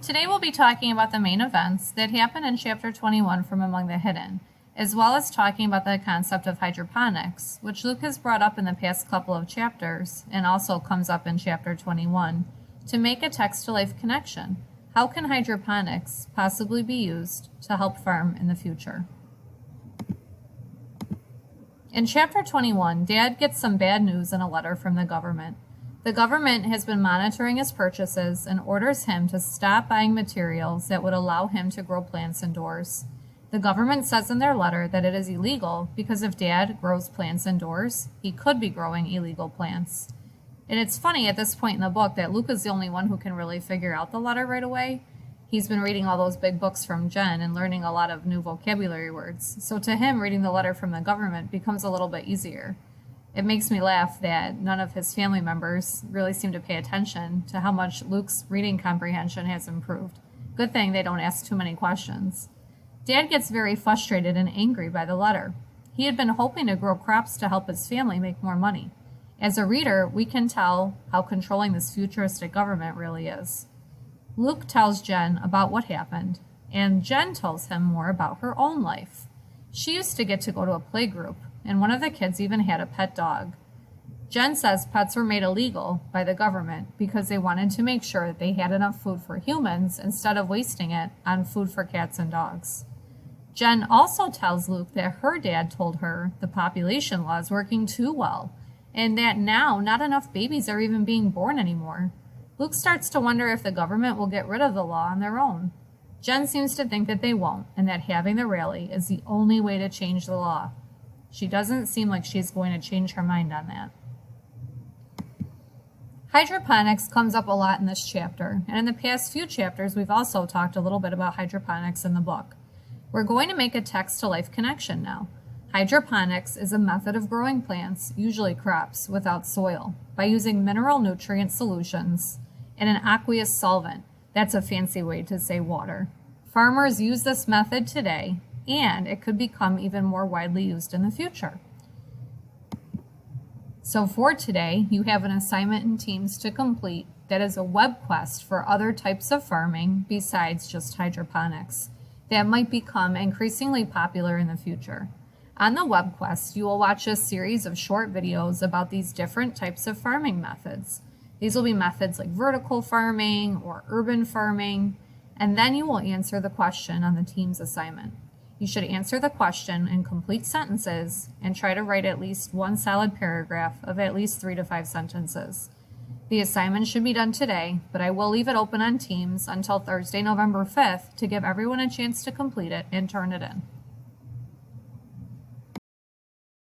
Today we'll be talking about the main events that happen in Chapter 21 from Among the Hidden, as well as talking about the concept of hydroponics, which Luke has brought up in the past couple of chapters and also comes up in Chapter 21, to make a text-to-life connection. How can hydroponics possibly be used to help farm in the future? In Chapter 21, Dad gets some bad news in a letter from the government. The government has been monitoring his purchases and orders him to stop buying materials that would allow him to grow plants indoors. The government says in their letter that it is illegal because if Dad grows plants indoors, he could be growing illegal plants. And it's funny at this point in the book that Luke is the only one who can really figure out the letter right away. He's been reading all those big books from Jen and learning a lot of new vocabulary words. So to him, reading the letter from the government becomes a little bit easier. It makes me laugh that none of his family members really seem to pay attention to how much Luke's reading comprehension has improved. Good thing they don't ask too many questions. Dad gets very frustrated and angry by the letter. He had been hoping to grow crops to help his family make more money. As a reader, we can tell how controlling this futuristic government really is. Luke tells Jen about what happened, and Jen tells him more about her own life. She used to get to go to a playgroup, and one of the kids even had a pet dog. Jen says pets were made illegal by the government because they wanted to make sure that they had enough food for humans instead of wasting it on food for cats and dogs. Jen also tells Luke that her dad told her the population law is working too well, and that now not enough babies are even being born anymore. Luke starts to wonder if the government will get rid of the law on their own. Jen seems to think that they won't, and that having the rally is the only way to change the law. She doesn't seem like she's going to change her mind on that. Hydroponics comes up a lot in this chapter, and in the past few chapters we've also talked a little bit about hydroponics in the book. We're going to make a text-to-life connection now. Hydroponics is a method of growing plants, usually crops, without soil, by using mineral nutrient solutions and an aqueous solvent. That's a fancy way to say water. Farmers use this method today, and it could become even more widely used in the future. So for today, you have an assignment in Teams to complete that is a web quest for other types of farming besides just hydroponics that might become increasingly popular in the future. On the web quest, you will watch a series of short videos about these different types of farming methods. These will be methods like vertical farming or urban farming, and then you will answer the question on the Teams assignment. You should answer the question in complete sentences and try to write at least one solid paragraph of at least 3 to 5 sentences. The assignment should be done today, but I will leave it open on Teams until Thursday, November 5th to give everyone a chance to complete it and turn it in.